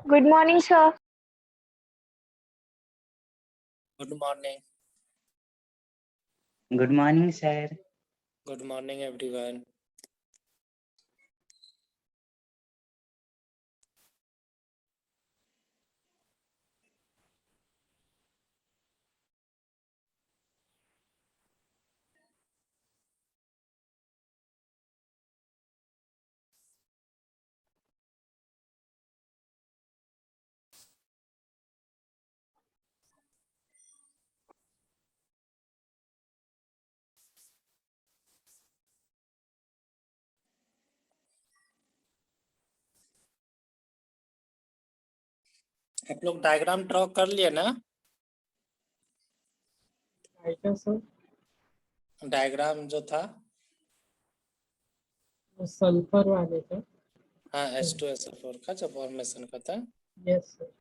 Good morning, sir. Good morning. Good morning, sir. Good morning, everyone. आप लोग diagram draw कर लिए ना? सर डायग्राम जो था सल्फर वाले का। हाँ H2SO4 का जो फॉर्मेशन का था। Yes sir.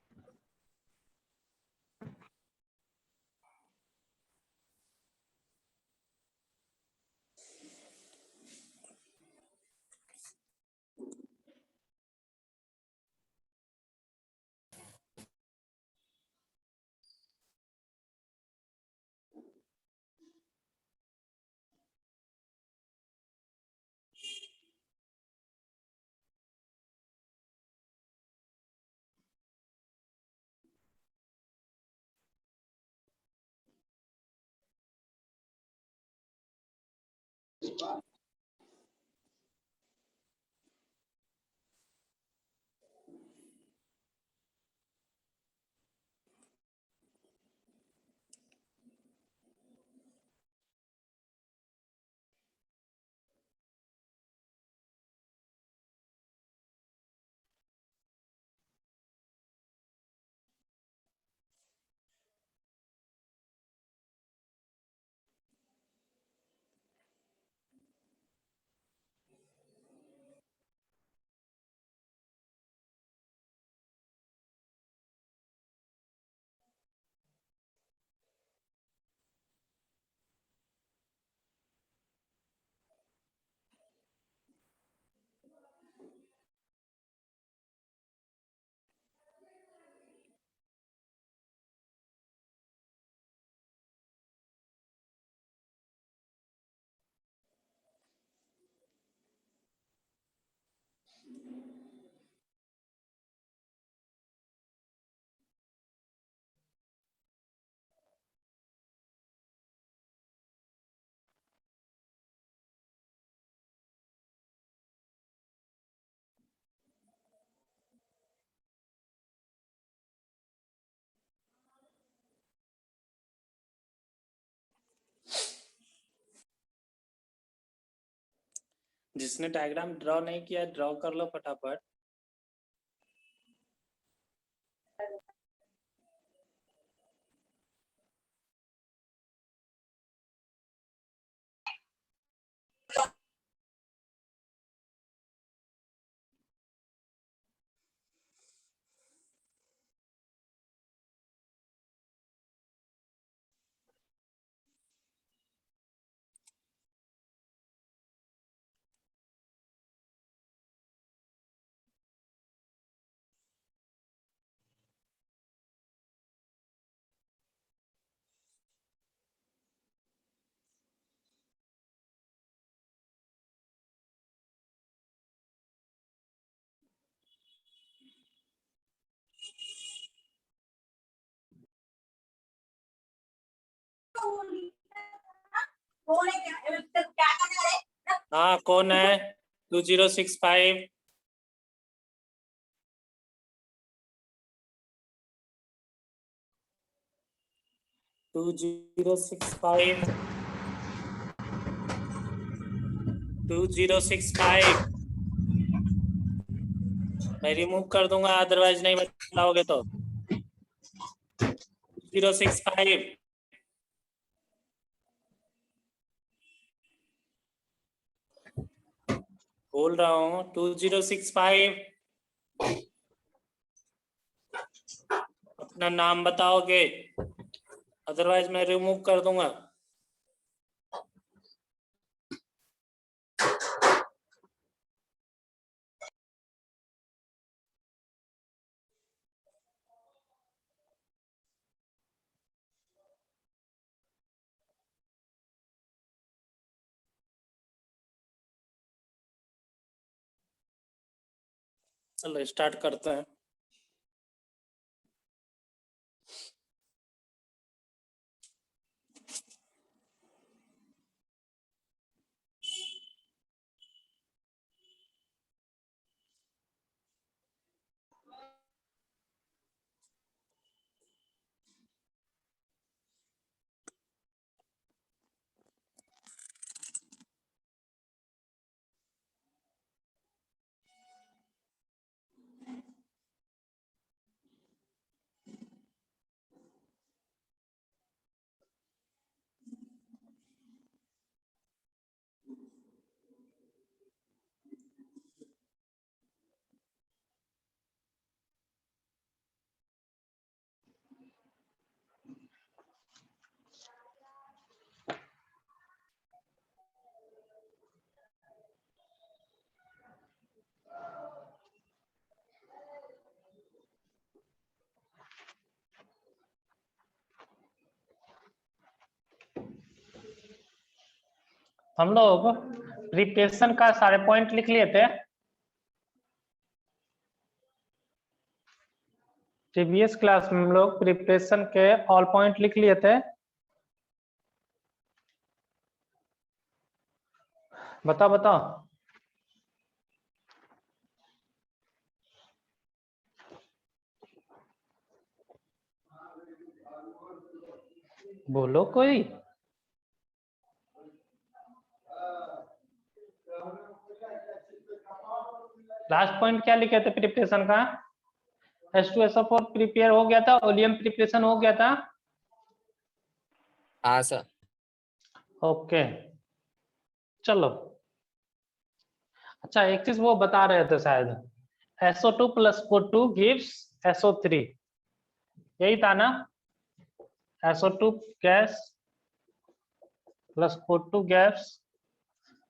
जिसने डायग्राम ड्रॉ नहीं किया ड्रॉ कर लो फटाफट। हाँ कौन है? 2065 2065 2065 मैं रिमूव कर दूंगा अदरवाइज नहीं बताओगे तो। 2065 बोल रहा हूँ 2065 अपना नाम बताओगे अदरवाइज मैं रिमूव कर दूंगा। चलो स्टार्ट करते हैं। हम लोग प्रिपरेशन का सारे पॉइंट लिख लिए थे। प्रीवियस क्लास में हम लोग प्रिपरेशन के ऑल पॉइंट लिख लिए थे। बताओ बताओ। बोलो कोई। लास्ट पॉइंट क्या लिखे थे प्रिपरेशन का? H2SO4 प्रिपेयर हो गया था, ओलियम प्रिपरेशन हो गया था। हाँ सर। ओके चलो। अच्छा एक चीज वो बता रहे थे शायद, SO2 + O2 gives SO3, यही था ना? SO2 gas + O2 gas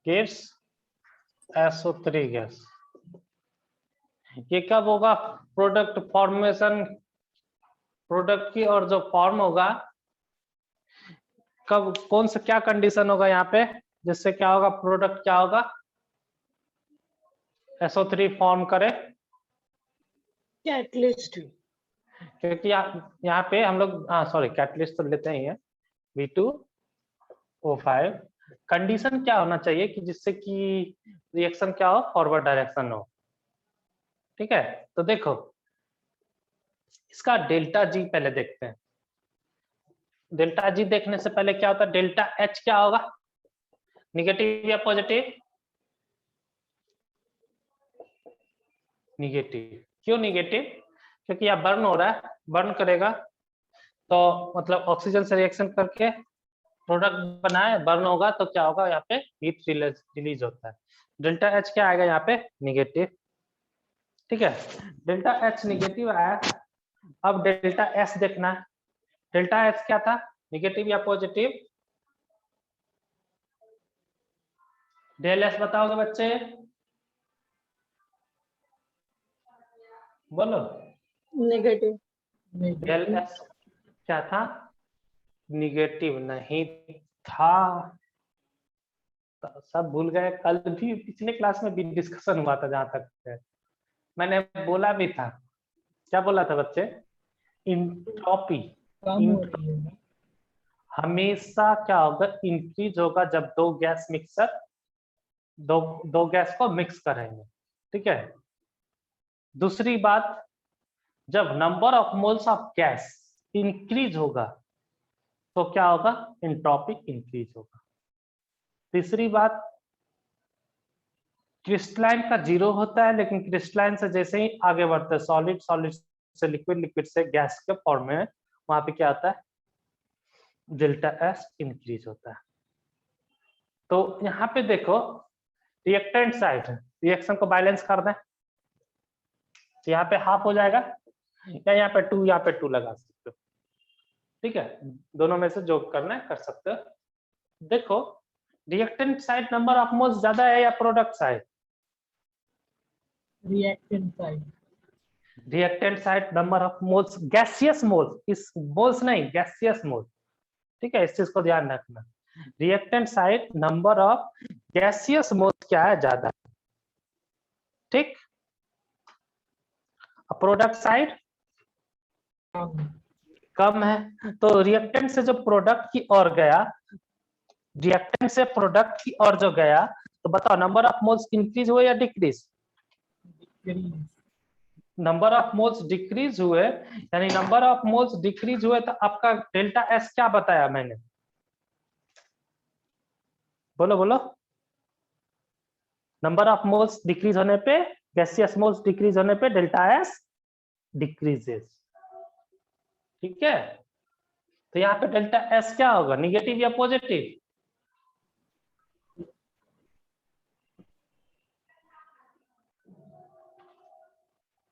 gives SO3 gas. ये कब होगा? प्रोडक्ट फॉर्मेशन, प्रोडक्ट की और जो फॉर्म होगा कब, कौन सा क्या कंडीशन होगा यहाँ पे जिससे क्या होगा, प्रोडक्ट क्या होगा, SO3 फॉर्म करे? कैटलिस्ट। क्योंकि यहाँ पे हम लोग सॉरी कैटलिस्ट तो लेते ही है, V2O5। कंडीशन क्या होना चाहिए कि जिससे कि रिएक्शन क्या हो, फॉरवर्ड डायरेक्शन हो। ठीक है, तो देखो इसका डेल्टा जी पहले देखते हैं। डेल्टा जी देखने से पहले क्या होता है, डेल्टा एच क्या होगा, निगेटिव या पॉजिटिव? निगेटिव। क्यों निगेटिव? क्योंकि यह बर्न हो रहा है, बर्न करेगा तो मतलब ऑक्सीजन से रिएक्शन करके प्रोडक्ट बनाए, बर्न होगा तो क्या होगा, यहाँ पे हीट रिलीज होता है। डेल्टा एच क्या आएगा यहाँ पे, निगेटिव। ठीक है, डेल्टा एच निगेटिव आया। अब डेल्टा एस देखना है, डेल्टा एस क्या था, निगेटिव या पॉजिटिव? डेल एस बताओगे बच्चे, बोलो। नेगेटिव। डेल एस क्या था, निगेटिव नहीं था। तो सब भूल गए, कल भी पिछले क्लास में भी डिस्कशन हुआ था, जहां तक है मैंने बोला भी था। क्या बोला था बच्चे? इंट्रोपी कम हो रही है। हमेशा क्या होगा, इंक्रीज होगा जब दो गैस मिक्सर दो गैस को मिक्स करेंगे। ठीक है, दूसरी बात, जब number of moles of gas increase होगा तो क्या होगा, एंट्रोपी इंक्रीज होगा। तीसरी बात, क्रिस्टलाइन का 0 होता है, लेकिन क्रिस्टलाइन से जैसे ही आगे बढ़ते हैं, सॉलिड, सॉलिड से लिक्विड, लिक्विड से गैस के फॉर्म में, वहां पे क्या होता है, डेल्टा एस इंक्रीज होता है। तो यहाँ पे देखो रिएक्टेंट साइड, रिएक्शन को बैलेंस कर दें, यहाँ पे हाफ हो जाएगा, या यहाँ पे 2, यहाँ पे 2 लगा सकते हो। ठीक है, दोनों में से जो करना है कर सकते हो। देखो reactant side number of moles ज्यादा है या product side? Reactant side. Reactant side number of moles, gaseous moles, इस मोल्स नहीं, गैसियस मोल्स। ठीक है, इस चीज को ध्यान रखना। Reactant side number of gaseous moles क्या है, ज्यादा। ठीक, प्रोडक्ट साइड कम है, तो रिएक्टेंट से जो प्रोडक्ट की ओर गया, रिएक्टेंट से प्रोडक्ट की ओर जो गया, तो बताओ नंबर ऑफ मोल्स इंक्रीज हुए या decrease? Number of moles decrease हुए, यानी नंबर ऑफ मोल्स डिक्रीज हुए, तो आपका डेल्टा एस क्या बताया मैंने? बोलो बोलो। नंबर ऑफ मोल्स डिक्रीज होने पे, गैसियस मोल्स डिक्रीज होने पे डेल्टा एस डिक्रीजेस। ठीक है, तो यहाँ पे डेल्टा एस क्या होगा, निगेटिव या पॉजिटिव?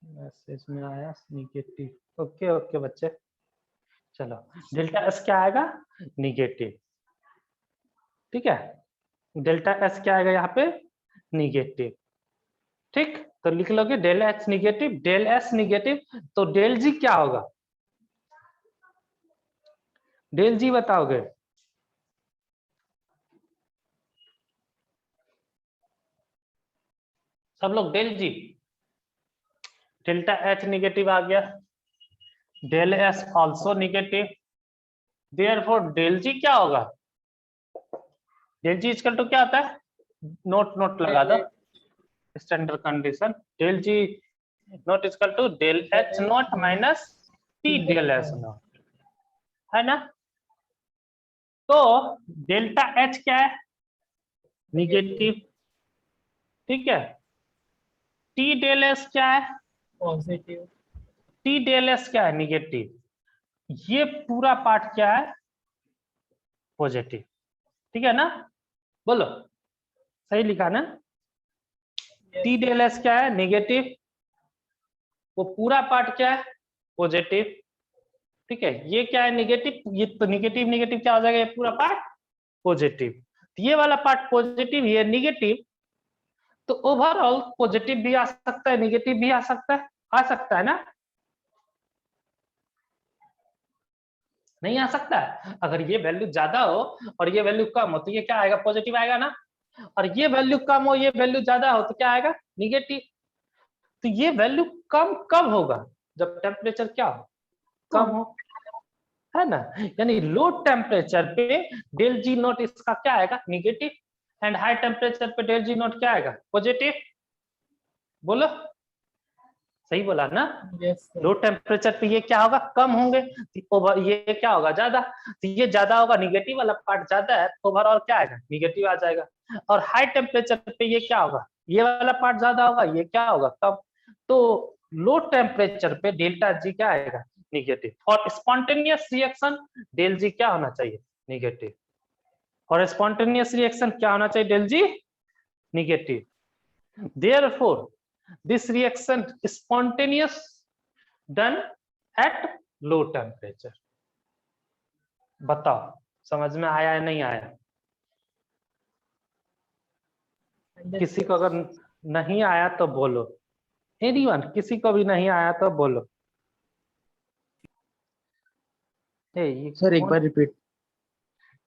मैसेज में आया निगेटिव। ओके ओके बच्चे, चलो डेल्टा एस क्या आएगा, निगेटिव। ठीक है, डेल्टा एस क्या आएगा यहाँ पे, निगेटिव। ठीक, तो लिख लोगे del H negative, del S negative, तो डेल जी क्या होगा, डेल जी बताओगे? सब लोग del G, delta H negative आ गया, del S also negative, therefore del G क्या होगा, डेल जी इक्वल टू क्या होता है, नोट नोट लगा दो, standard condition, del G naught equal to del H naught minus T del S naught, है ना? तो डेल्टा एच क्या है, निगेटिव। ठीक है, टी डेल एस क्या है, पॉजिटिव। टी डेल एस क्या है, निगेटिव। ये पूरा पार्ट क्या है, पॉजिटिव। ठीक है ना, बोलो सही लिखा ना? टी डेल एस क्या है, निगेटिव, वो पूरा पार्ट क्या है, पॉजिटिव। ठीक है, ये क्या है, निगेटिव, ये तो निगेटिव निगेटिव क्या हो जाएगा, ये पूरा पार्ट पॉजिटिव। ये वाला पार्ट पॉजिटिव, ये निगेटिव, तो ओवरऑल पॉजिटिव भी आ सकता है, निगेटिव भी आ सकता है ना? नहीं आ सकता है? अगर ये वैल्यू ज्यादा हो और ये वैल्यू कम हो, तो ये क्या आएगा, पॉजिटिव आएगा ना? और ये वैल्यू कम हो, ये वैल्यू ज्यादा हो, तो क्या आएगा, निगेटिव। तो ये वैल्यू कम कब होगा, जब टेम्परेचर क्या हो, कम हो, है ना? यानी लो टेम्परेचर पे डेल जी नोट इसका क्या आएगा, निगेटिव, एंड हाई टेम्परेचर पे डेल जी नोट क्या आएगा, पॉजिटिव। बोलो सही बोला ना? लो टेम्परेचर पे ये क्या होगा, कम होंगे, ये क्या होगा, ज्यादा। तो ये ज्यादा होगा, निगेटिव वाला पार्ट ज्यादा है, तो ओवरऑल क्या आएगा, निगेटिव आ जाएगा। और हाई टेम्परेचर पे ये क्या होगा, ये वाला पार्ट ज्यादा होगा, ये क्या होगा, कम। तो लो टेम्परेचर पे डेल्टा जी क्या आएगा, निगेटिव। और स्पॉन्टेनियस रिएक्शन डेल जी क्या होना चाहिए, निगेटिव। और स्पॉन्टेनियस रिएक्शन क्या होना चाहिए, del G negative. Therefore this reaction is spontaneous done at low temperature। बताओ समझ में आया या नहीं आया? किसी को अगर नहीं आया तो बोलो, एनीवन, किसी को भी नहीं आया तो बोलो। ये सर एक बार रिपीट।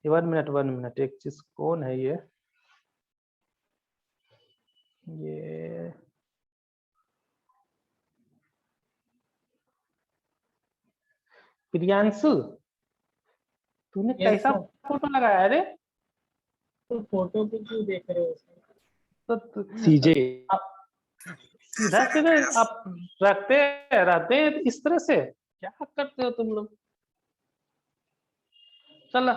1 मिनट, एक चीज, कौन है ये प्रियांशु, तूने कैसा फोटो लगाया रे? तो फोटो को क्यों देख रहे हो? तो सीजे सीधा सीधे आप रखते रहते हैं इस तरह से, क्या करते हो तुम लोग? चलो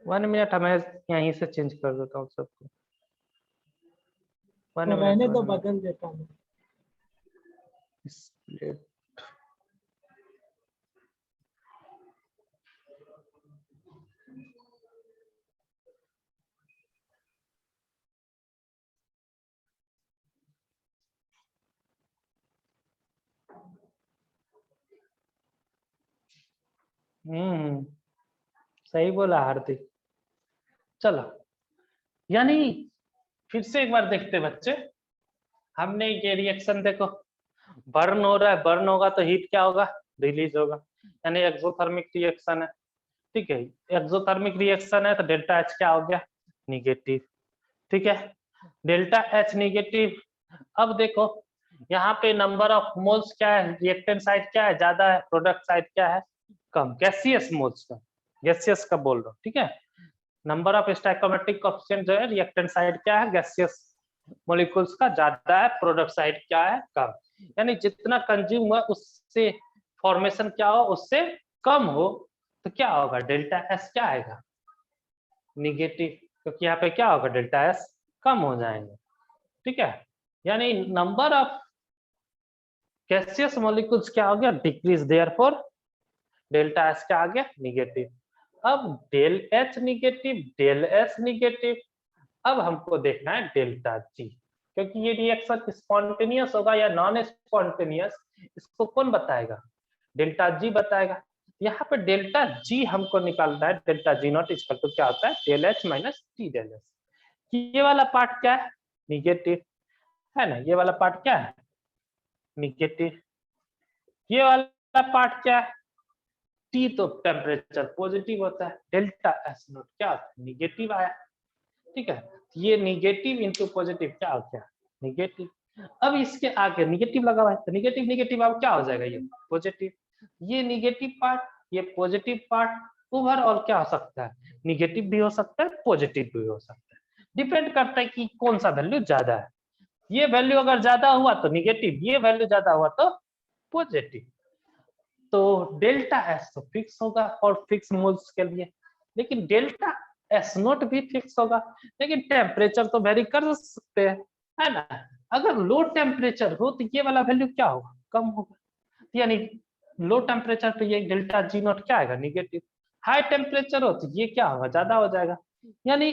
1 मिनट, मैं यहीं से चेंज कर देता हूँ सबको। 1 मिनट, रहने दो, बदल देता हूँ। सही बोला हार्दिक। चलो, यानी फिर से एक बार देखते बच्चे, हमने ये रिएक्शन देखो, बर्न हो रहा है, बर्न होगा तो हीट क्या होगा, रिलीज होगा, यानी एक्सोथर्मिक रिएक्शन है। ठीक है, एक्सोथर्मिक रिएक्शन है तो डेल्टा एच क्या हो गया, निगेटिव। ठीक है, डेल्टा एच निगेटिव। अब देखो यहाँ पे नंबर ऑफ मोल्स क्या है, रिएक्टेंट साइड क्या है, ज्यादा है, प्रोडक्ट साइड क्या है, कम। गैसियस मोल्स का, गैसियस का बोल रहा हूँ, ठीक है। नंबर ऑफ स्टोइकोमेट्रिक कोएफिशिएंट जो है, रिएक्टेंट साइड क्या है, गैसियस मॉलिक्यूल्स का ज्यादा है, प्रोडक्ट साइड क्या है, कम। यानी जितना कंज्यूम हुआ उससे फॉर्मेशन क्या हो, उससे कम हो, तो क्या होगा, डेल्टा एस क्या आएगा, निगेटिव, क्योंकि यहाँ पे क्या होगा, डेल्टा एस कम हो जाएंगे, ठीक है। यानी नंबर ऑफ गैसियस मॉलिक्यूल्स क्या हो गया, डिक्रीज, देयरफॉर डेल्टा एस क्या आ गया, निगेटिव। अब del H negative, del S negative, अब हमको देखना है डेल्टा जी, क्योंकि ये रिएक्शन स्पॉन्टेनियस होगा या नॉन स्पॉन्टेनियस, इसको कौन बताएगा, डेल्टा जी बताएगा। यहाँ पे डेल्टा जी हमको निकालना है, delta G not equal to क्या होता है, del H minus T del S. ये वाला पार्ट क्या है, निगेटिव है ना, ये वाला पार्ट क्या है, निगेटिव। ये वाला पार्ट क्या है, टी तो टेम्परेचर पॉजिटिव होता है, डेल्टा एस नॉट क्या होता है, निगेटिव आया, ठीक है। ये निगेटिव इंटू पॉजिटिव क्या हो गया, निगेटिव। अब इसके आगे निगेटिव लगा हुआ है, तो निगेटिव निगेटिव अब क्या हो जाएगा, ये पॉजिटिव। ये निगेटिव पार्ट, ये पॉजिटिव पार्ट, ओवरऑल क्या हो सकता है, निगेटिव भी हो सकता है, पॉजिटिव भी हो सकता है, डिपेंड करता है कि कौन सा वैल्यू ज्यादा है। ये वैल्यू अगर ज्यादा हुआ तो निगेटिव, ये वैल्यू ज्यादा हुआ तो पॉजिटिव। तो डेल्टा एस तो फिक्स होगा और फिक्स मोल्स के लिए, लेकिन डेल्टा एस नोट भी फिक्स होगा, लेकिन टेम्परेचर तो वेरी कर सकते हैं, है ना। अगर लो टेम्परेचर हो तो ये वाला वैल्यू क्या होगा, कम होगा, यानी लो टेम्परेचर पे ये डेल्टा जी नोट क्या आएगा, निगेटिव। हाई टेम्परेचर हो तो ये क्या होगा, ज्यादा हो जाएगा। यानी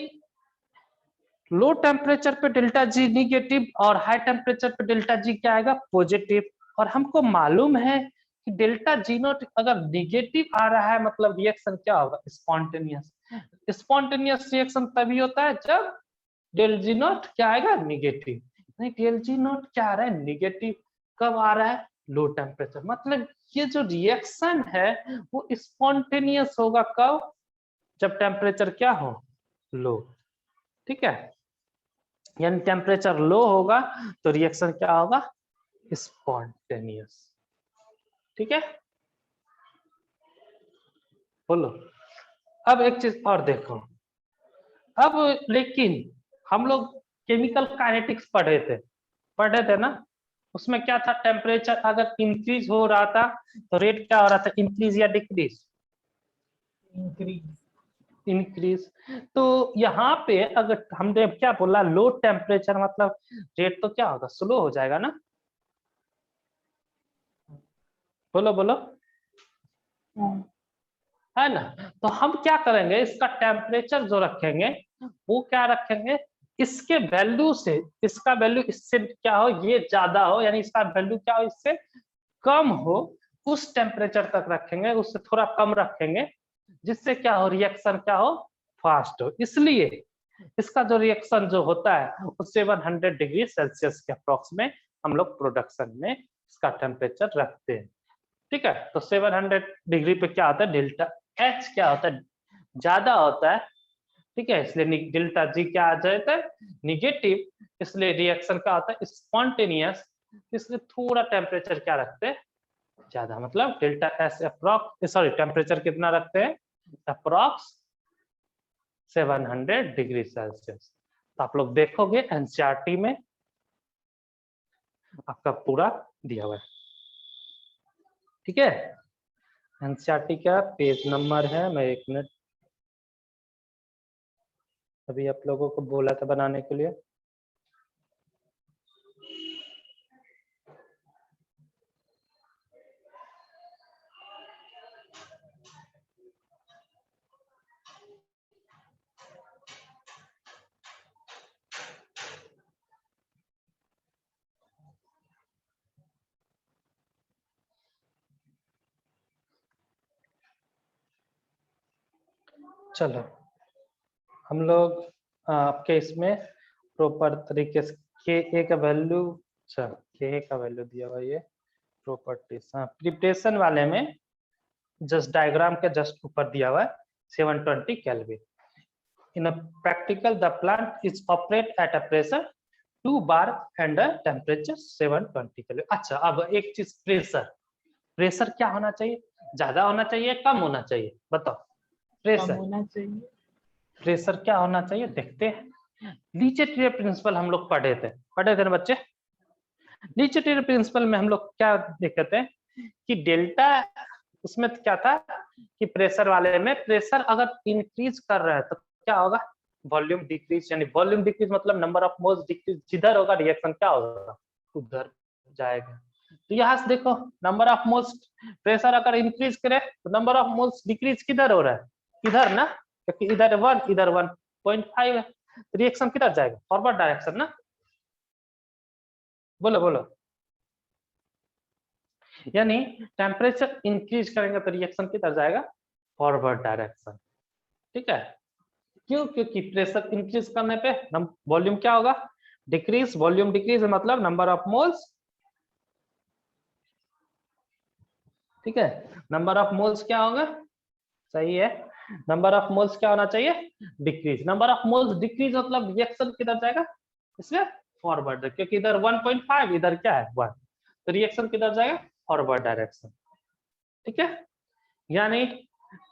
लो टेम्परेचर पे डेल्टा जी निगेटिव और हाई टेम्परेचर पे डेल्टा जी क्या आएगा, पॉजिटिव। और हमको मालूम है कि डेल्टा जी नोट अगर निगेटिव आ रहा है मतलब रिएक्शन क्या होगा, स्पॉन्टेनियस। स्पॉन्टेनियस रिएक्शन तभी होता है जब डेल जी नोट क्या आएगा, निगेटिव। नहीं, डेल जी नोट क्या आ रहा है, निगेटिव। कब आ रहा है, लो टेम्परेचर। मतलब ये जो रिएक्शन है वो स्पॉन्टेनियस होगा कब, जब टेम्परेचर क्या हो, लो, ठीक है। यानी टेम्परेचर लो होगा तो रिएक्शन क्या होगा, स्पॉन्टेनियस, ठीक है। बोलो। अब एक चीज और देखो, अब लेकिन हम लोग केमिकल काइनेटिक्स पढ़े थे ना, उसमें क्या था, टेम्परेचर अगर इंक्रीज हो रहा था तो रेट क्या हो रहा था, इंक्रीज या डिक्रीज, इंक्रीज। तो यहाँ पे अगर हमने क्या बोला, लो टेम्परेचर मतलब रेट तो क्या होगा, स्लो हो जाएगा ना, बोलो बोलो, है ना। तो हम क्या करेंगे, इसका टेम्परेचर जो रखेंगे वो क्या रखेंगे, इसके वैल्यू से, इसका वैल्यू इससे क्या हो, ये ज्यादा हो, यानी इसका वैल्यू क्या हो, इससे कम हो, उस टेम्परेचर तक रखेंगे, उससे थोड़ा कम रखेंगे, जिससे क्या हो, रिएक्शन क्या हो, फास्ट हो। इसलिए इसका जो रिएक्शन जो होता है वो 700 डिग्री सेल्सियस के अप्रोक्स में हम लोग प्रोडक्शन में इसका टेम्परेचर रखते हैं, ठीक है। तो 700 डिग्री पे क्या होता है, डेल्टा एच क्या होता है, ज्यादा होता है, ठीक है। इसलिए डेल्टा जी क्या आ जाता है, निगेटिव। इसलिए रिएक्शन क्या होता है, स्पॉन्टेनियस। इसलिए थोड़ा टेम्परेचर क्या रखते हैं, ज्यादा, मतलब delta S approx, sorry temperature कितना रखते हैं, अप्रॉक्स 700 डिग्री सेल्सियस। तो आप लोग देखोगे एनसीईआरटी में आपका पूरा दिया हुआ है, ठीक है। एनसीईआरटी का पेज नंबर है, मैं एक मिनट अभी आप लोगों को बोला था बनाने के लिए, चलो हम लोग आपके इसमें प्रॉपर तरीके से के ए का वैल्यू, अच्छा के ए का वैल्यू दिया हुआ, ये प्रॉपर्टीज, हाँ प्रिपरेशन वाले में जस्ट डायग्राम के जस्ट ऊपर दिया हुआ है 720 kelvin. In a practical the plant is operate at a pressure 2 bar and temperature 720 kelvin. अच्छा, अब एक चीज, प्रेशर। प्रेशर क्या होना चाहिए? ज्यादा होना चाहिए, कम होना चाहिए? बताओ। कम प्रेशर, होना चाहिए। प्रेशर क्या होना चाहिए? देखते हैं। लीचेटियर प्रिंसिपल हम लोग पढ़े थे ना बच्चे? लीचेटियर प्रिंसिपल में हम लोग क्या देखते थे कि डेल्टा, उसमें क्या था कि प्रेशर वाले में प्रेशर अगर इंक्रीज कर रहा है तो क्या होगा? वॉल्यूम डिक्रीज, यानी वॉल्यूम डिक्रीज मतलब नंबर ऑफ मोल्स डिक्रीज। जिधर होगा रिएक्शन क्या होगा? उधर जाएगा। तो यहाँ से देखो, नंबर ऑफ मोल्स, प्रेशर अगर इंक्रीज करे तो नंबर ऑफ मोल्स डिक्रीज किधर हो रहा है? इधर ना, क्योंकि इधर 1, इधर 1.5 है। रिएक्शन किधर जाएगा? फॉरवर्ड डायरेक्शन ना। बोलो बोलो। यानी टेम्परेचर इंक्रीज करेंगे तो रिएक्शन किधर जाएगा? Forward direction. ठीक है। क्यों? क्योंकि प्रेशर इंक्रीज करने पे वॉल्यूम क्या होगा? डिक्रीज। वॉल्यूम डिक्रीज मतलब नंबर ऑफ मोल्स, ठीक है, नंबर ऑफ मोल्स क्या होगा? सही है, नंबर ऑफ मोल्स क्या होना चाहिए? Decrease. Number of moles decrease मतलब रिएक्शन किधर जाएगा? इसमें फॉरवर्ड, क्योंकि इधर 1.5, इधर क्या है? 1, तो रिएक्शन किधर जाएगा? Forward direction. ठीक है। यानी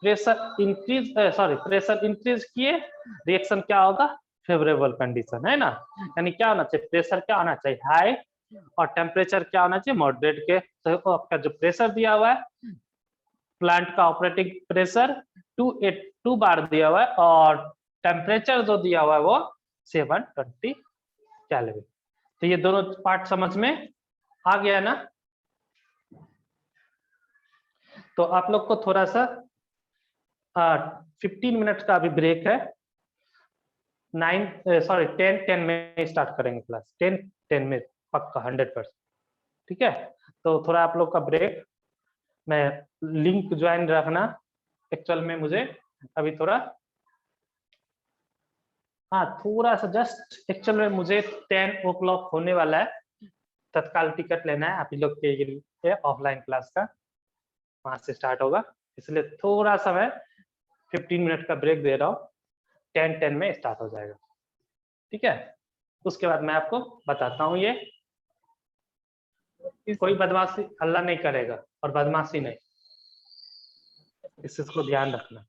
pressure increase, sorry, pressure increase किए, रिएक्शन क्या होगा? फेवरेबल कंडीशन, है ना। यानी क्या होना चाहिए? प्रेशर क्या होना चाहिए? हाई, और टेम्परेचर क्या होना चाहिए? मॉडरेट के। तो आपका जो प्रेशर दिया हुआ है, प्लांट का ऑपरेटिंग प्रेशर 2 बार दिया हुआ है, और टेम्परेचर जो दिया हुआ है वो 720 केल्विन। तो ये दोनों पार्ट समझ में आ गया ना? तो आप लोग को थोड़ा सा 15 मिनट का अभी ब्रेक है। 10 में स्टार्ट करेंगे क्लास। 10 में पक्का 100%। ठीक है। तो थोड़ा आप लोग का ब्रेक, मैं लिंक ज्वाइन रखना। एक्चुअल में मुझे अभी थोड़ा, हाँ, थोड़ा सा जस्ट, एक्चुअल में मुझे 10 o'clock होने वाला है। तत्काल टिकट लेना है आप लोग के लिए, ऑफलाइन क्लास का, वहां से स्टार्ट होगा। इसलिए थोड़ा सा मैं 15 मिनट का ब्रेक दे रहा हूँ। 10 में स्टार्ट हो जाएगा। ठीक है। उसके बाद मैं आपको बताता हूँ। ये कोई बदमाशी, हल्ला नहीं करेगा, और बदमाशी नहीं, इस चीज को ध्यान रखना।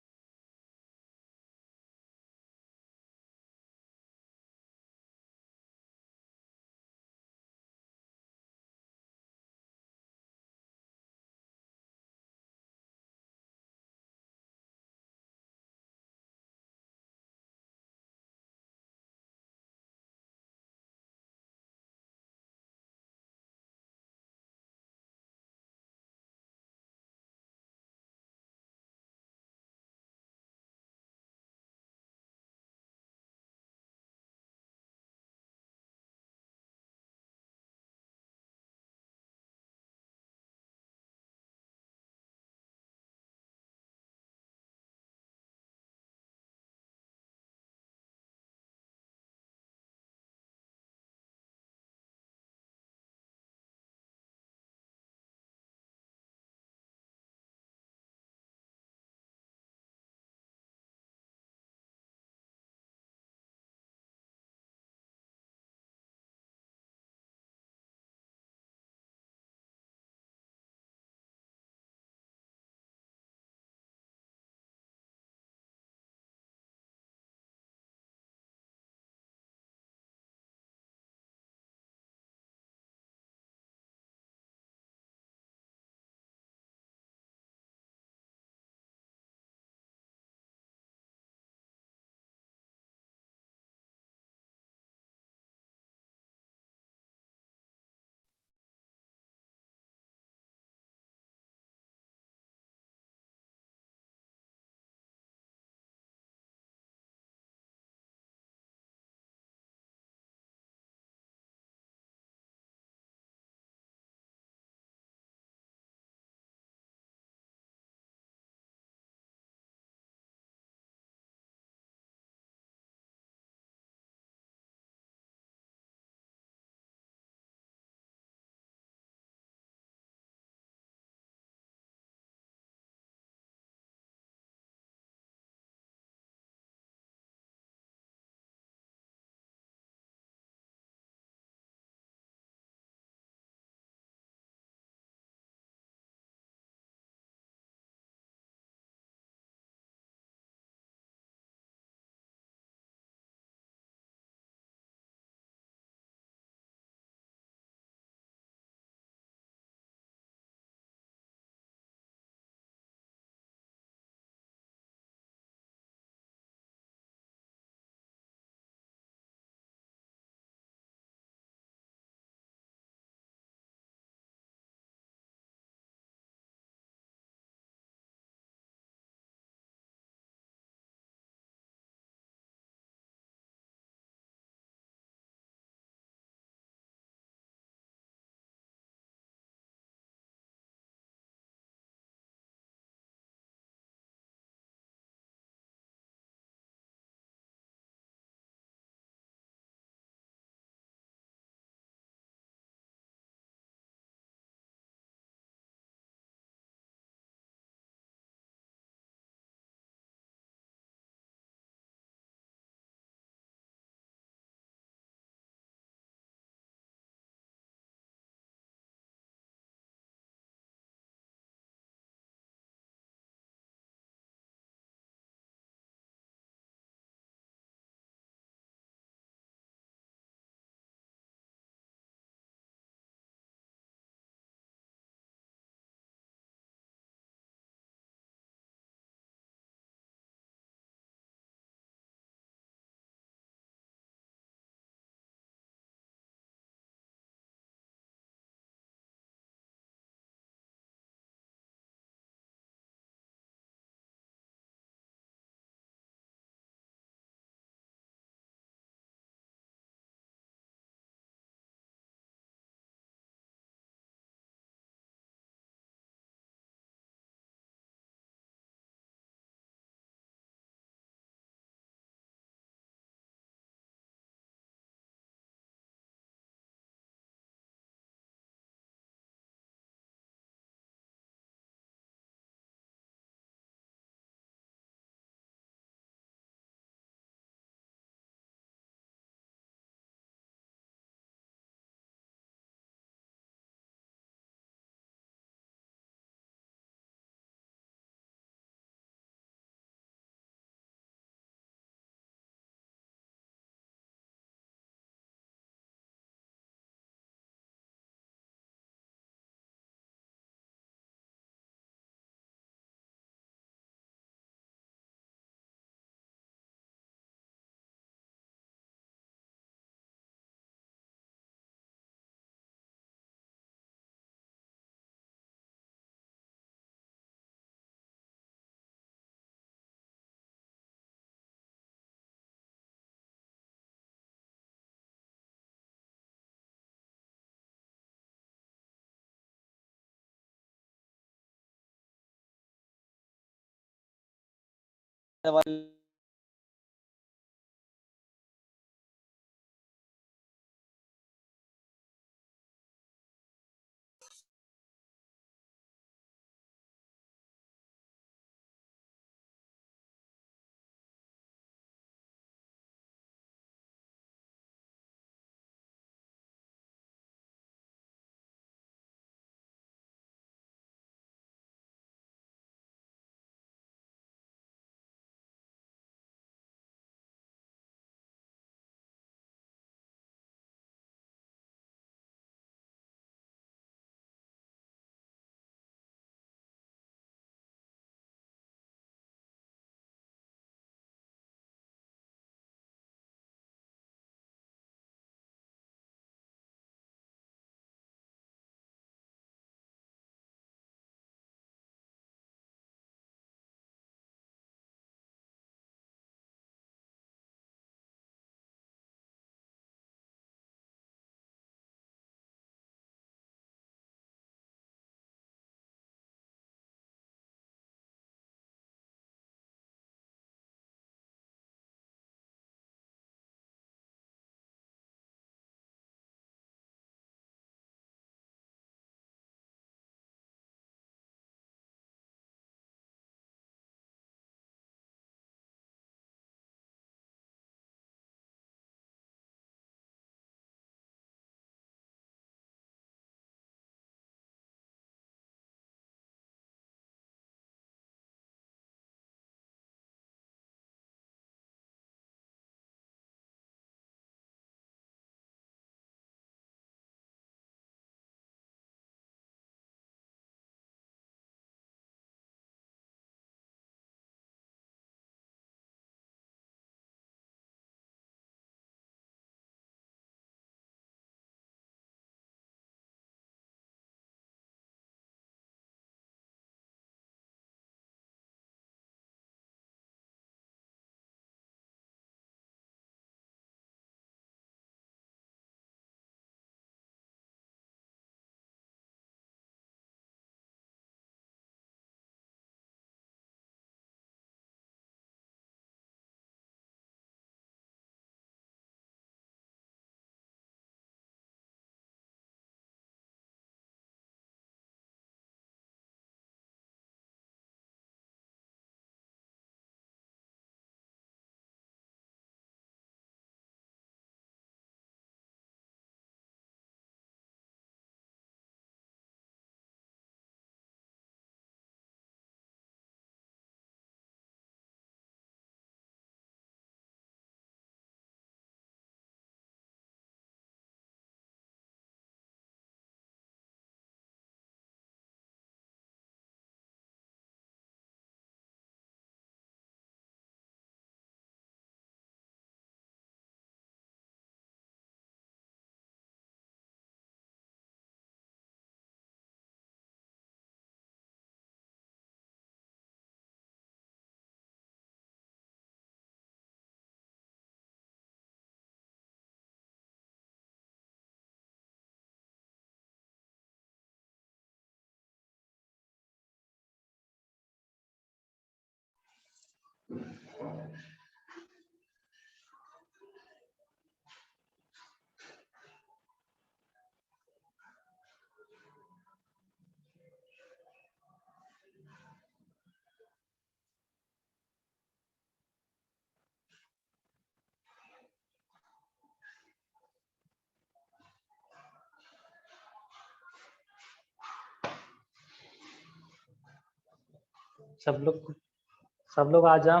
सब लोग आ जाओ,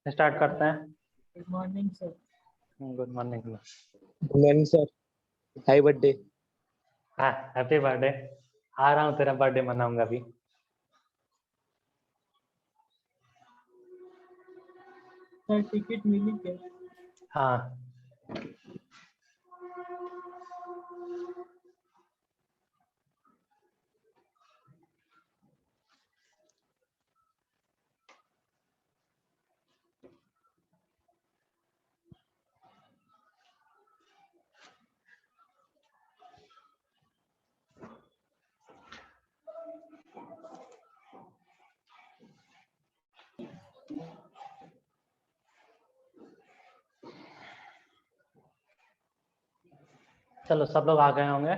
स्टार्ट करते हैं। Good morning sir. Good morning. Good morning sir. Happy birthday. हाँ, हैप्पी बर्थडे। आ रहा हूँ, तेरा बर्थडे मनाऊंगा अभी। सर टिकट मिली क्या? हाँ, चलो सब लोग आ गए होंगे,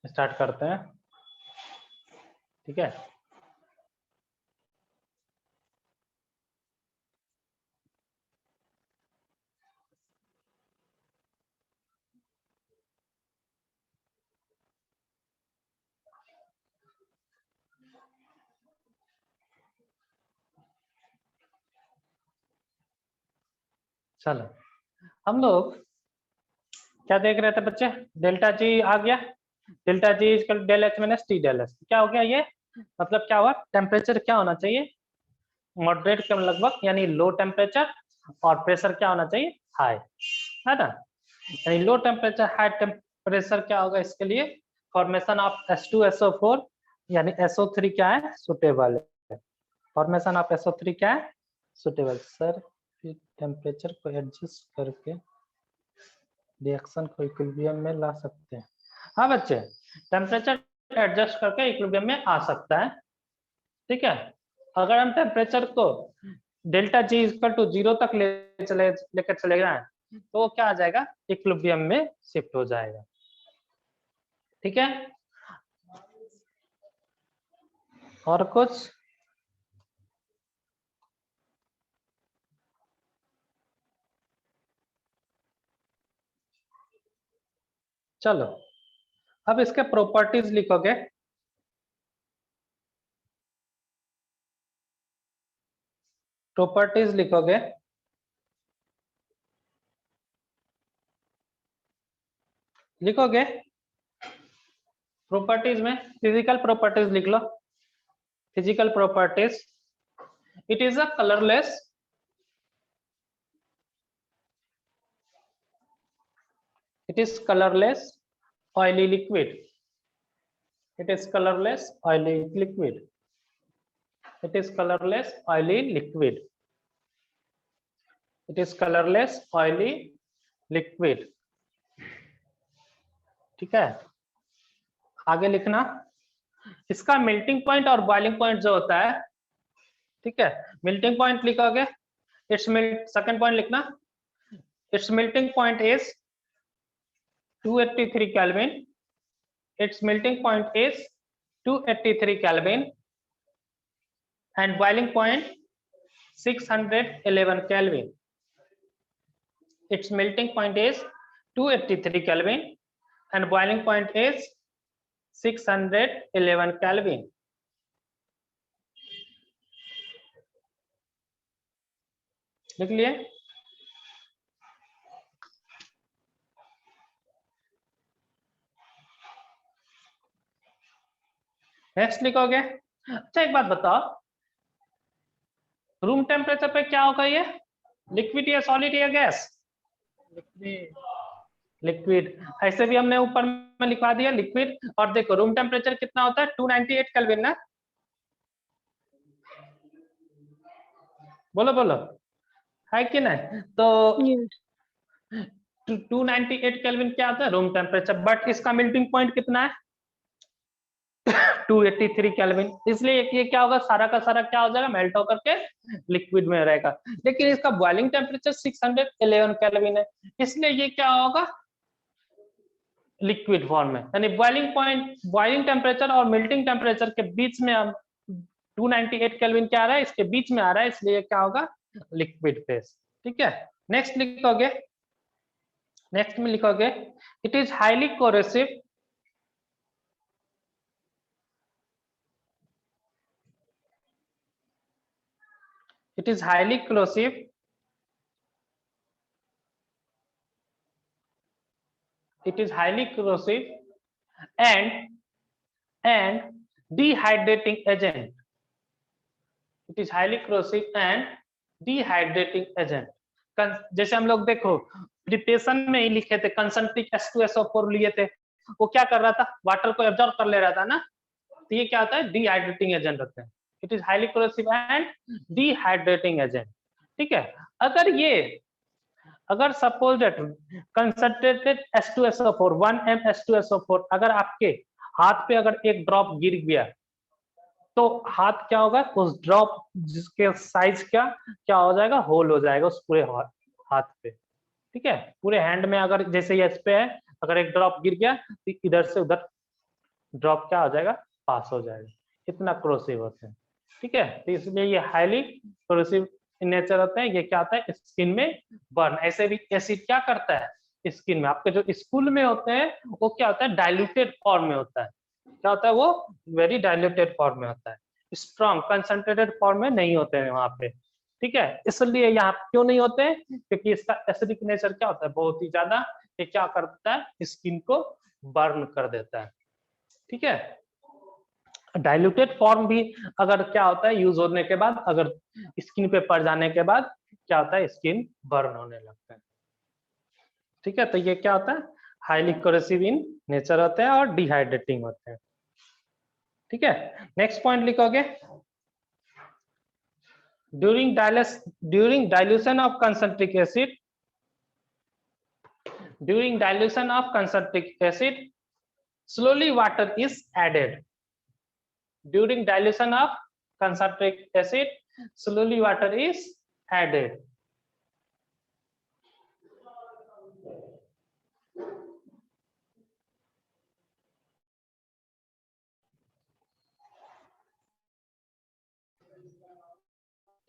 स्टार्ट करते हैं। ठीक है, चलो हम लोग क्या देख रहे थे बच्चे? डेल्टा जी आ गया, delta G is equal del H minus T del S. क्या हो गया ये? मतलब क्या हुआ? टेम्परेचर क्या होना चाहिए? मॉडरेट के लगभग, यानी लो टेम्परेचर, और प्रेशर क्या होना चाहिए? हाई, है ना? यानी लो टेम्परेचर हाई टेम्परेचर क्या होगा इसके लिए? फॉर्मेशन ऑफ H2SO4 यानी SO3 क्या है? सुटेबल है। फॉर्मेशन ऑफ SO3 क्या है? सुटेबल। सर टेम्परेचर को एडजस्ट करके रिएक्शन को इक्विलिब्रियम में ला सकते हैं। हाँ बच्चे, टेम्परेचर एडजस्ट करके इक्विलिब्रियम में आ सकता है। ठीक है, अगर हम टेम्परेचर को डेल्टा जी इक्वल टू 0 तक लेकर चले जाए तो वो क्या आ जाएगा? इक्विलिब्रियम में शिफ्ट हो जाएगा। ठीक है, और कुछ? चलो अब इसके प्रॉपर्टीज लिखोगे। प्रॉपर्टीज लिखोगे, लिखोगे प्रॉपर्टीज में फिजिकल प्रॉपर्टीज लिख लो। Physical properties, it is a colourless, it is colorless oily liquid, it is colorless oily liquid, it is colorless oily liquid, it is colorless oily liquid। ठीक है, आगे लिखना, इसका मेल्टिंग पॉइंट और boiling point जो होता है, ठीक है, मेल्टिंग पॉइंट लिखोगे, इट्स मेल्ट, सेकंड पॉइंट लिखना, it's melting point is 283 Kelvin, its melting point is 283 Kelvin and boiling point 611 Kelvin. Its melting point is 283 Kelvin and boiling point is 611 Kelvin. लिख लिए? Next लिखोगे। अच्छा एक बात बताओ, room temperature पे क्या होगा ये? लिक्विड या सॉलिड या गैस? लिक्विड। ऐसे भी हमने ऊपर में लिखवा दिया लिक्विड। और देखो रूम टेम्परेचर कितना होता है? 298 केल्विन ना? बोलो बोलो, है कि नहीं? तो 298 केल्विन क्या होता है? Room temperature. बट इसका मेल्टिंग पॉइंट कितना है? 283 केल्विन। इसलिए ये क्या होगा? सारा का सारा क्या हो जाएगा? मेल्ट होकर के लिक्विड में रहेगा। लेकिन इसका बॉइलिंग टेम्परेचर 611 केल्विन है, इसलिए ये क्या होगा? लिक्विड फॉर्म में। यानी बॉइलिंग पॉइंट, बॉइलिंग टेम्परेचर और मेल्टिंग टेम्परेचर के बीच में हम 298 केल्विन क्या आ रहा है? इसके बीच में आ रहा है, इसलिए क्या होगा? Liquid phase. ठीक है, नेक्स्ट लिखोगे, नेक्स्ट में लिखोगे, it is highly corrosive, it is highly corrosive, it is highly corrosive and dehydrating agent, it is highly corrosive and dehydrating agent। जैसे हम लोग देखो प्रिपरेशन में ही लिखे थे, कंसंट्रिक H2SO4 लिए थे, वो क्या कर रहा था? वाटर को एब्जॉर्ब कर ले रहा था ना? तो ये क्या होता है? डिहाइड्रेटिंग एजेंट होता है। It is highly corrosive and dehydrating agent. ठीक है, अगर suppose that concentrated H2SO4 1 m H2SO4 अगर आपके हाथ पे अगर एक ड्रॉप गिर गया तो हाथ क्या होगा? उस ड्रॉप जिसके साइज क्या क्या हो जाएगा? होल हो जाएगा उस पूरे हाथ पे। ठीक है, पूरे हैंड में अगर जैसे ये इस पे है, अगर एक ड्रॉप गिर गया तो इधर से उधर ड्रॉप क्या हो जाएगा, पास हो जाएगा, इतना क्रोसिव होते हैं। ठीक है, तो इसलिए ये हाईली क्रोसिव इन नेचर होते हैं। ये क्या होता है, स्किन में बर्न। ऐसे भी एसिड क्या करता है स्किन में, आपके जो स्कूल में होते हैं वो क्या होता है, डाइल्यूटेड फॉर्म में होता है। क्या होता है वो, वेरी डाइल्यूटेड फॉर्म में होता है, स्ट्रॉन्ग कंसंट्रेटेड फॉर्म में नहीं होते हैं वहां पे। ठीक है, इसलिए यहाँ क्यों नहीं होते हैं, क्योंकि इसका एसिडिक नेचर क्या होता है, बहुत ही ज्यादा। ये क्या करता है, स्किन को बर्न कर देता है। ठीक है, डाइल्यूटेड फॉर्म भी अगर क्या होता है यूज होने के बाद, अगर स्किन पे पड़ जाने के बाद क्या होता है, स्किन बर्न होने लगता है। ठीक है, तो ये क्या होता है, हाईली कोरोसिव इन नेचर होते हैं और डिहाइड्रेटिंग होते हैं। ठीक है, नेक्स्ट पॉइंट लिखोगे, during dilution of concentric acid, during dilution of concentric acid slowly water is added. During dilution of concentric acid slowly water is added.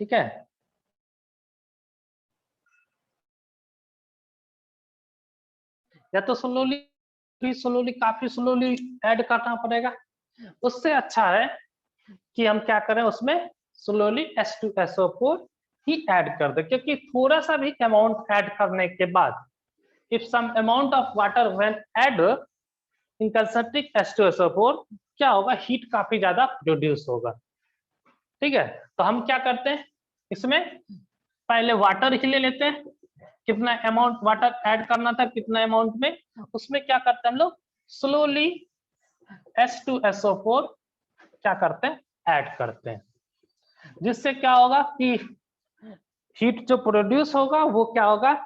ठीक है, या तो स्लोली काफी स्लोली ऐड करना पड़ेगा, उससे अच्छा है कि हम क्या करें, उसमें स्लोली H2SO4 ही ऐड कर दे, क्योंकि थोड़ा सा भी अमाउंट ऐड करने के बाद, if some amount of water when add in concentric H2SO4 क्या होगा, हीट काफी ज्यादा प्रोड्यूस होगा। ठीक है, तो हम क्या करते हैं, इसमें पहले वाटर ही ले लेते हैं, कितना अमाउंट वाटर ऐड करना था, कितना अमाउंट में, उसमें क्या करते हैं हम लोग, स्लोली H2SO4 क्या करते हैं, ऐड करते हैं, जिससे क्या होगा कि हीट जो प्रोड्यूस होगा वो क्या होगा,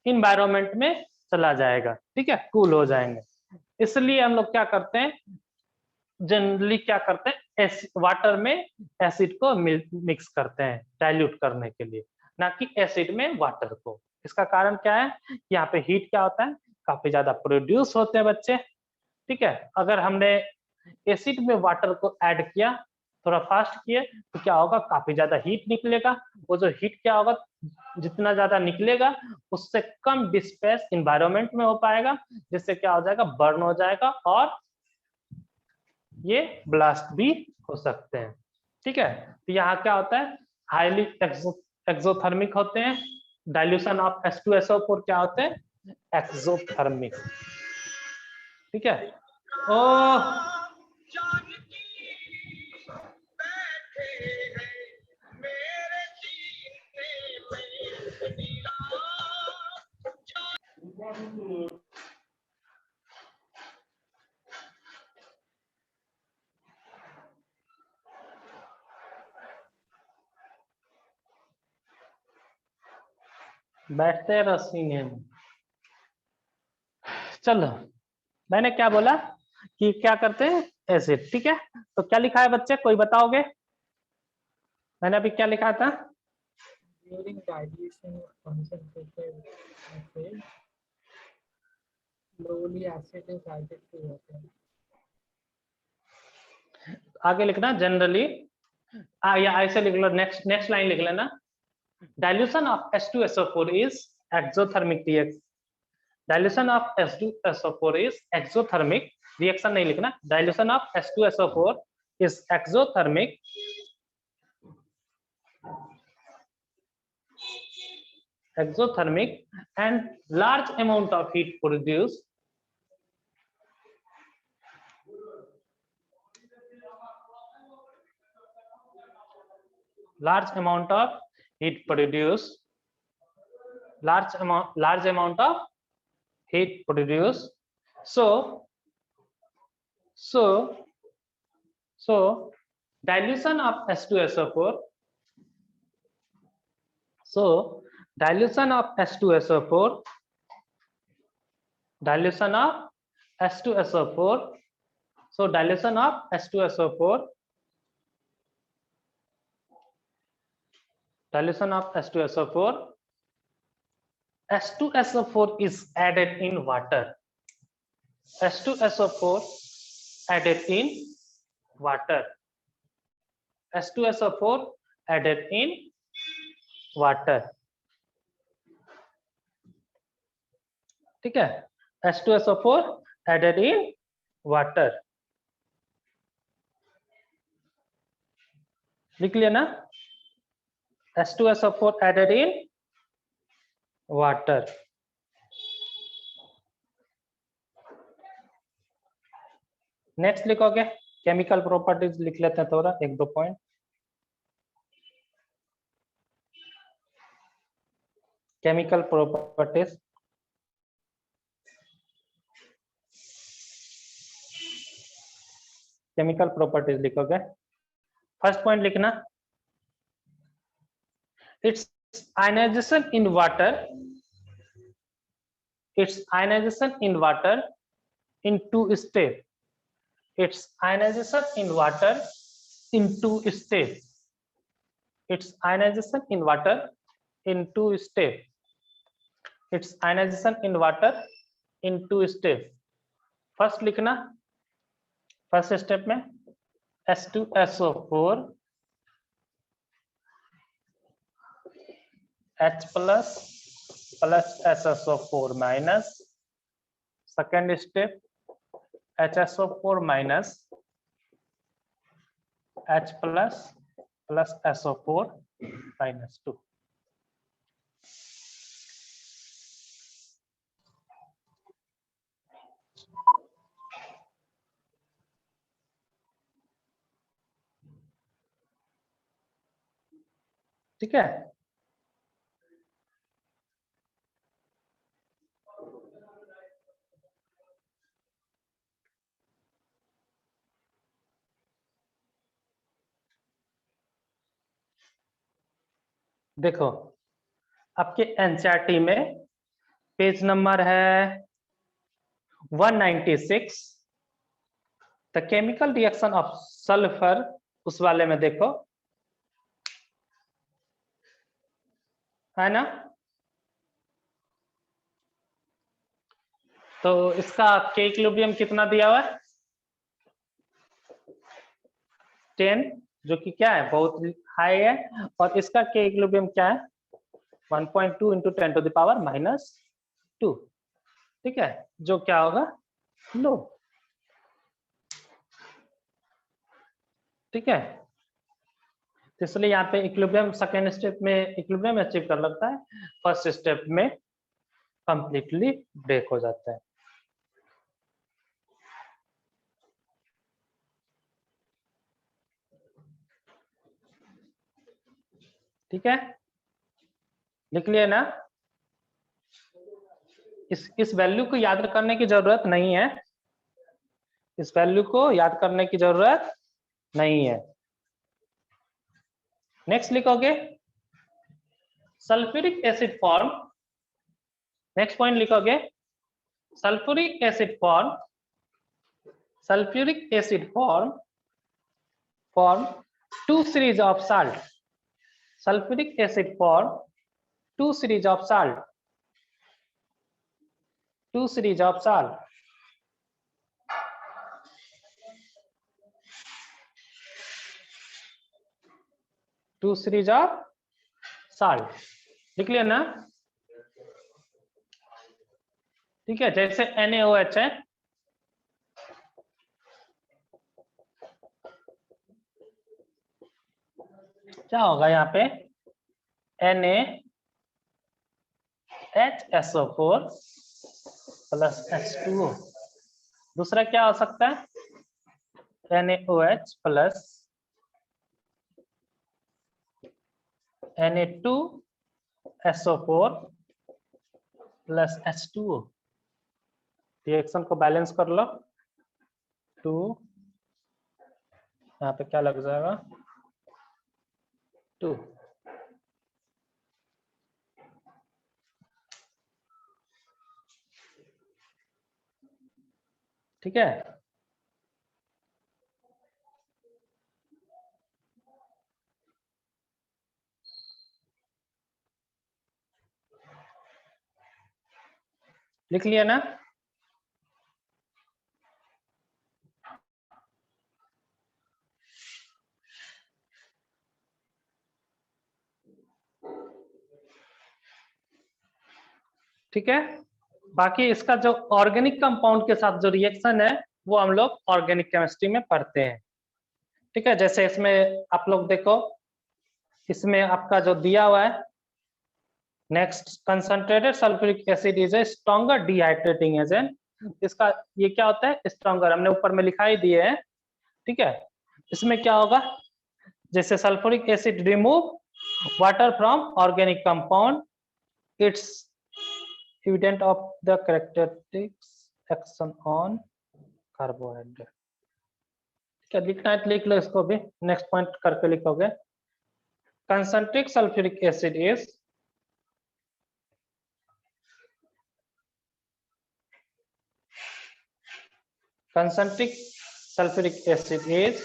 इन्वायरमेंट में चला जाएगा। ठीक है, कूल हो जाएंगे। इसलिए हम लोग क्या करते हैं, जनरली क्या करते हैं, वाटर में एसिड को मिक्स करते हैं डाइल्यूट करने के लिए, ना कि एसिड में वाटर को। इसका कारण क्या है, यहाँ पे हीट क्या होता है, काफी ज्यादा प्रोड्यूस होते हैं बच्चे। ठीक है, अगर हमने एसिड में वाटर को ऐड किया, थोड़ा फास्ट किए, तो क्या होगा, काफी ज्यादा हीट निकलेगा। वो जो हीट क्या होगा, जितना ज्यादा निकलेगा उससे कम डिस्पेस इन्वायरमेंट में हो पाएगा, जिससे क्या हो जाएगा, बर्न हो जाएगा और ये ब्लास्ट भी हो सकते हैं। ठीक है, तो यहाँ क्या होता है, हाईली एक्सोथर्मिक होते हैं। डाइल्यूशन ऑफ H2SO4 क्या होते हैं, एक्सोथर्मिक। ठीक है, ओ बैठते रसीने में। चलो, मैंने क्या बोला कि क्या करते हैं, एसिड। ठीक है, तो क्या लिखा है बच्चे, कोई बताओगे, मैंने अभी क्या लिखा था, During dilution of concentrated acid, slowly acid is added to water. आगे लिखना जनरली, या ऐसे लिख लो, नेक्स्ट लाइन लिख लेना, dilution of H2SO4 is exothermic reaction. Dilution of H2SO4 is exothermic reaction नहीं लिखना, dilution of H2SO4 is exothermic and large amount of heat produced large amount of heat produced so dilution of H2SO4 dilution of H2SO4 dilution of H2SO4 so dilution of H2SO4 dilution of H2SO4 H2SO4 is added in water. H2SO4 added in water. H2SO4 added in water. ठीक है, H2SO4 added in water. लिख लिया ना, H2SO4 added in water. Next लिखोगे chemical properties, लिख लेते हैं थोड़ा, एक दो point. Chemical properties, chemical properties लिखोगे. फर्स्ट पॉइंट लिखना, its ionisation in water, its ionisation in water in two state. Its ionization in water in two state. Its ionization in water in two state. Its ionization in water in two state. First लिखना, first step में H2SO4 H plus plus SSO4 minus. Second step HSO4 minus H plus plus SO4 minus 2. ठीक है, देखो आपके NCERT में page number है 196, the chemical reaction of sulphur, उस वाले में देखो, है ना. तो इसका के इक्विलिब्रियम कितना दिया हुआ है, 10, जो कि क्या है, बहुत हाई है. और इसका के इक्विलिब्रियम क्या है, 1.2 इंटू 10⁻⁻². ठीक है, जो क्या होगा, लो. ठीक है, तो इसलिए यहाँ पे इक्विलिब्रियम सेकेंड स्टेप में इक्विलिब्रियम अचीव कर लगता है, फर्स्ट स्टेप में कंप्लीटली ब्रेक हो जाता है. ठीक है, लिख लिया ना. इस वैल्यू को याद करने की जरूरत नहीं है, इस वैल्यू को याद करने की जरूरत नहीं है. नेक्स्ट लिखोगे sulphuric acid form. Next point लिखोगे sulphuric acid form, sulfuric acid form two series of salt. Sulfuric acid form two series of salt. Two series of salt. Two series of salt. लिख लिया ना. ठीक है, जैसे NaOH है, क्या होगा यहाँ पे, NaHSO4 प्लस H2O. दूसरा क्या हो सकता है, NaOH plus Na2SO4 plus H2O. Reaction को बैलेंस कर लो. 2 यहाँ पे क्या लग जाएगा, 2. ठीक है, लिख लिया ना? ठीक है, बाकी इसका जो ऑर्गेनिक कंपाउंड के साथ जो रिएक्शन है वो हम लोग ऑर्गेनिक केमिस्ट्री में पढ़ते हैं। ठीक है, जैसे इसमें आप लोग देखो, इसमें आपका जो दिया हुआ है, next concentrated sulphuric acid is a stronger dehydrating agent. इसका ये क्या होता है? स्ट्रॉन्गर, हमने ऊपर में लिखा ही दिए है। ठीक है, इसमें क्या होगा? जैसे sulphuric acid remove water from organic compound, it's evident of the characteristics action on carbohydrate। क्या लिखना है लिख लो इसको भी, नेक्स्ट पॉइंट करके लिखोगे। concentric sulfuric acid is concentric sulfuric acid is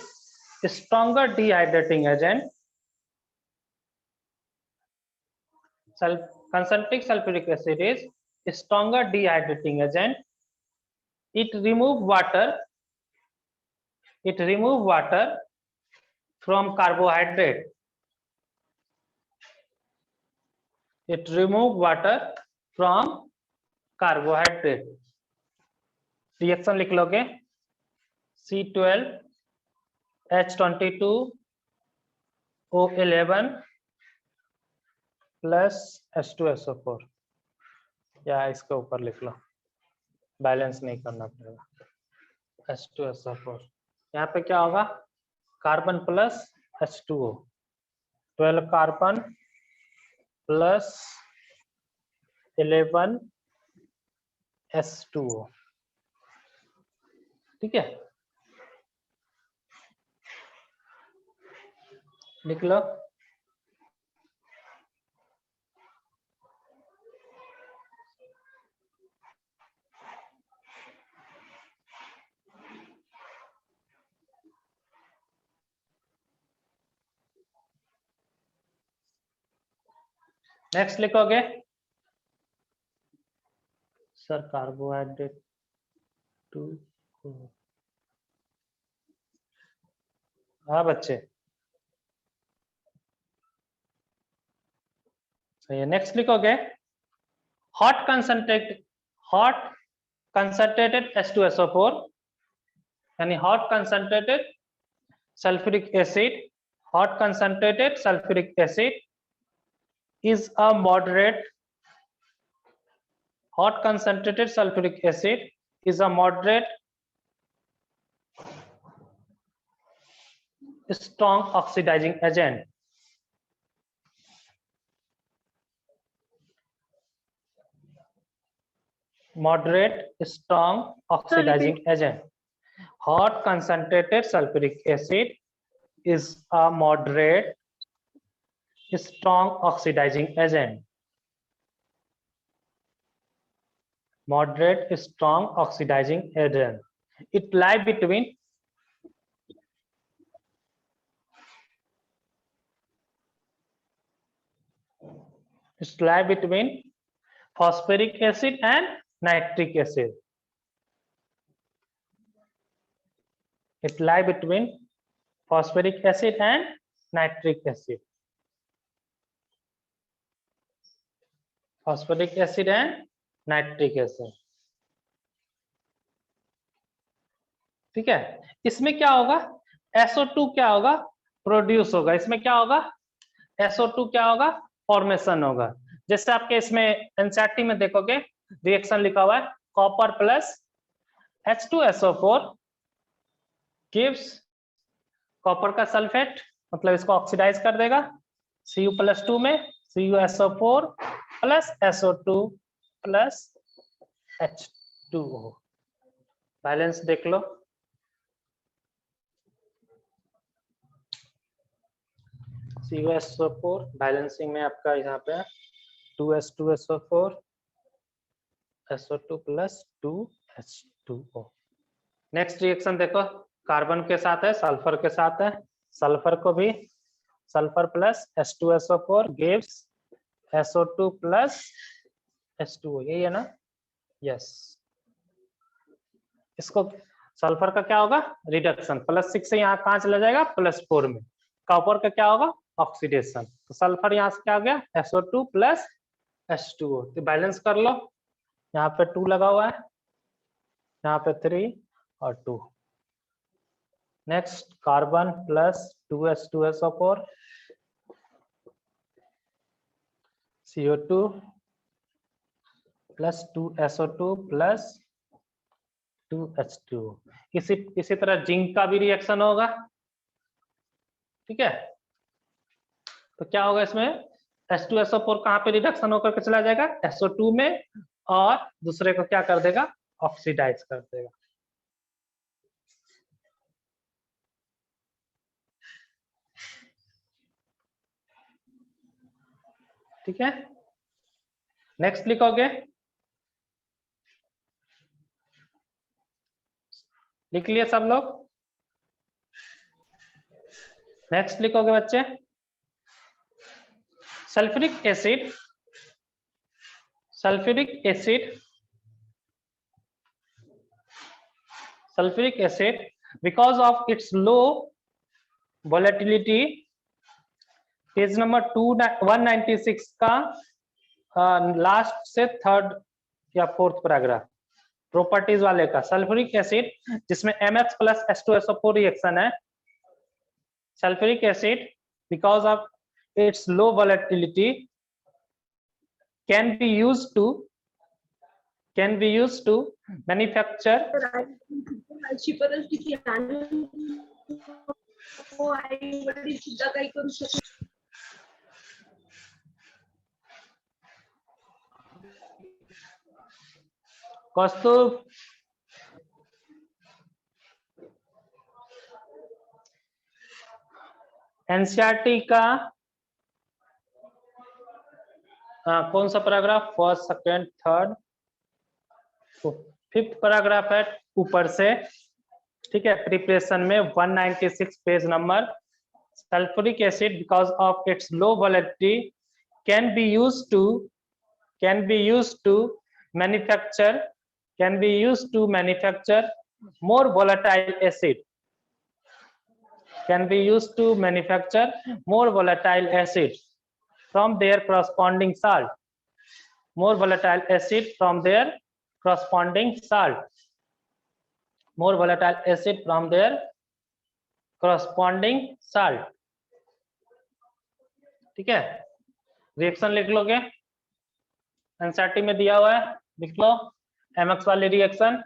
a stronger dehydrating agent। Concentric sulfuric acid is a stronger dehydrating agent। It remove water from carbohydrate। It remove water from carbohydrate। Reaction लिख लोगे, C12H22O11 plus H2SO4, या इसके ऊपर लिख लो, balance नहीं करना पड़ेगा। H2SO4, यहाँ पे क्या होगा? Carbon plus H2O, 12 carbon plus 11 H2O। ठीक है, लिख लो। नेक्स्ट लिखोगे सर कार्बोहाइड्रेट टू, हाँ बच्चे सही है। नेक्स्ट लिखोगे हॉट कंसंट्रेटेड H2SO4, यानी hot concentrated sulphuric acid, hot concentrated sulphuric acid is a moderate, hot concentrated sulfuric acid is a moderate strong oxidizing agent। Moderate strong oxidizing agent। Hot concentrated sulfuric acid is a moderate strong oxidizing agent। Moderate strong oxidizing agent। It lie between phosphoric acid and nitric acid। It lie between phosphoric acid and nitric acid। Phosphoric acid and nitric acid। ठीक है, इसमें क्या होगा? SO2 क्या होगा? Produce होगा। इसमें क्या होगा? SO2 क्या होगा? फॉर्मेशन होगा। जैसे आपके इसमें एनसीईआरटी में देखोगे रिएक्शन लिखा हुआ है, copper plus H2SO4 gives copper का सल्फेट, मतलब इसको ऑक्सीडाइज कर देगा, Cu+2 में CuSO4 plus SO2 plus H2O। Balance देख लो, CuSO4 बैलेंसिंग में आपका यहाँ पे 2H2SO4 SO2 plus 2H2O। Next reaction देखो, कार्बन के साथ है, सल्फर के साथ है, सल्फर को भी sulphur plus H2SO4 gives SO2 plus H2O, यही है ना? यस, इसको सल्फर का क्या होगा, रिडक्शन, +6 से यहाँ कहाँ चला जाएगा, +4 में। कॉपर का क्या होगा, ऑक्सीडेशन। तो सल्फर यहाँ से क्या हो गया, SO2 + H2O। तो बैलेंस कर लो, यहाँ पे 2 लगा हुआ है, यहाँ पे 3 और 2। Next carbon +2H2SO4, CO2 +2SO2 +2H2O। इसी तरह जिंक का भी रिएक्शन होगा, ठीक है। तो क्या होगा इसमें, H2SO4 कहाँ पे रिडक्शन होकर के चला जाएगा, SO2 में, और दूसरे को क्या कर देगा, ऑक्सीडाइज कर देगा। ठीक है, नेक्स्ट लिखोगे, लिख लिए सब लोग। नेक्स्ट लिखोगे बच्चे, sulphuric acid, sulphuric acid, sulphuric acid because of its low volatility, page number 196 का लास्ट से 3rd या 4th पैराग्राफ, प्रॉपर्टीज वाले का। सल्फ्यूरिक एसिड जिसमें MX + H2SO4 रिएक्शन है, sulphuric acid because of its low volatility can be used to manufacture अशी परिस्थिती आई वडील सुद्धा काही करू शकत कौस्तुभ, एनसीईआरटी का कौन सा paragraph, 1st, 2nd, 3rd, 5th paragraph है ऊपर से, ठीक है। प्रिपरेशन में 196 page number, sulphuric acid because of its low volatility can be used to manufacture more volatile acid, can be used to manufacture more volatile acid from their corresponding salt, more volatile acid from their corresponding salt, more volatile acid from their corresponding salt, ठीक है। Reaction लिख लोगे, NCERT में दिया हुआ है, लिख लो MX वाली reaction.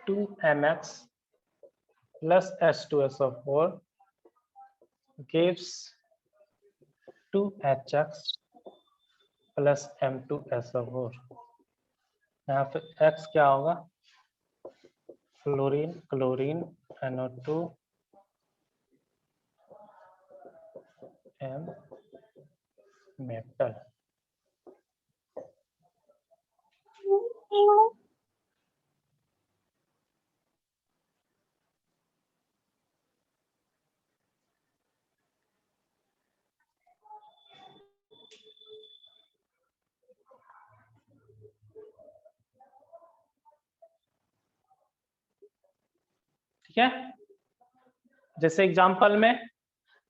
Two MX plus H2SO4 gives 2HX plus M2SO4। यहाँ पे X क्या होगा, fluorine, chlorine, NO2, M metal. ठीक है, जैसे एग्जांपल में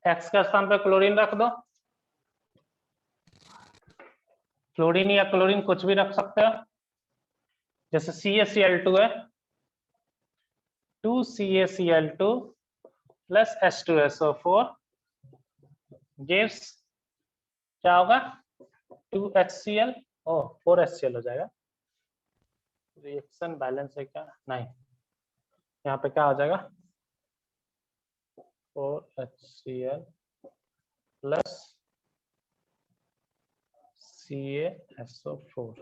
X का स्थान पर क्लोरीन रख दो, क्लोरीन या क्लोरीन कुछ भी रख सकते हो, जैसे CaCl2 है, 2CaCl2 plus H2SO4 gives क्या होगा, 2HCl, 4HCl हो जाएगा। रिएक्शन बैलेंस है क्या, नहीं, यहाँ पे क्या हो जाएगा, 4HCl plus CaSO4।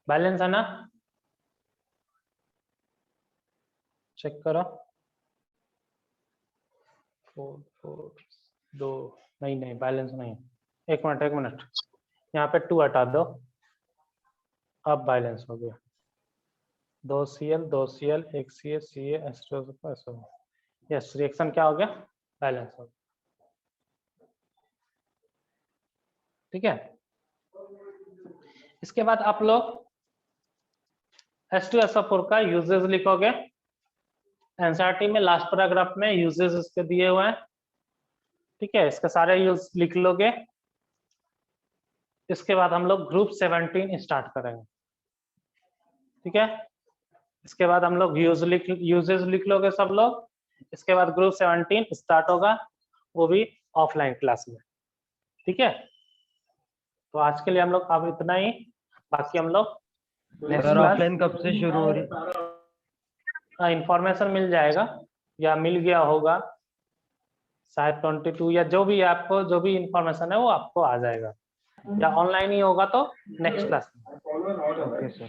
बैलेंस है ना, चेक करो। 4 4 2, नहीं बैलेंस नहीं, एक मिनट, यहाँ पे 2 हटा दो, अब बैलेंस हो गया। 2 Cl 2 Cl 1 Ca Ca H2SO। Yes, reaction क्या हो गया? बैलेंस हो गया। ठीक है, इसके बाद आप लोग H2SO4 का यूजेस लिखोगे। एनसीईआरटी में लास्ट पैराग्राफ में यूजेस इसके दिए हुए हैं। ठीक है, इसके सारे यूज लिख लोगे। इसके बाद हम लोग ग्रुप 17 स्टार्ट करेंगे। ठीक है, इसके बाद हम लोग यूजेस लिख लोगे सब लोग। इसके बाद ग्रुप 17 स्टार्ट होगा, वो भी ऑफलाइन क्लास में। ठीक है, तो आज के लिए हम लोग अब इतना ही। बाकी हम लोग सर ऑफलाइन कब से शुरू हो रही? इंफॉर्मेशन मिल जाएगा या मिल गया होगा शायद 22 या जो भी आपको जो भी इंफॉर्मेशन है वो आपको आ जाएगा, या ऑनलाइन ही होगा तो नेक्स्ट क्लास में। ओके सर,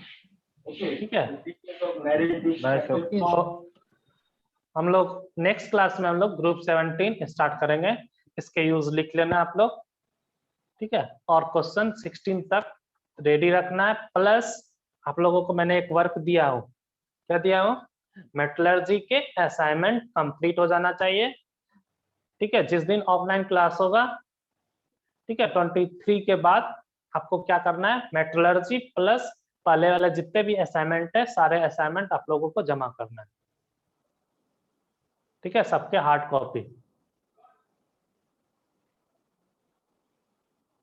ठीक है, बाय सर। तो हम लोग नेक्स्ट क्लास में हम लोग ग्रुप 17 स्टार्ट करेंगे। इसके यूज लिख लेना आप लोग। ठीक है, और क्वेश्चन 16 तक रेडी रखना है। प्लस आप लोगों को मैंने एक वर्क दिया हो, क्या दिया हो? मेटलर्जी के असाइनमेंट कंप्लीट हो जाना चाहिए। ठीक है, जिस दिन ऑफलाइन क्लास होगा, ठीक है, 23 के बाद आपको क्या करना है? मेटलर्जी प्लस पहले वाले जितने भी असाइनमेंट है सारे असाइनमेंट आप लोगों को जमा करना है। ठीक है, सबके हार्ड कॉपी।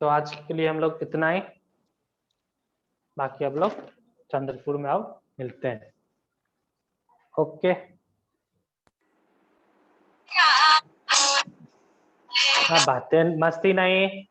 तो आज के लिए हम लोग इतना ही। बाकी आप लोग चंद्रपुर में आओ, मिलते हैं। ओके, बातें मस्ती नहीं।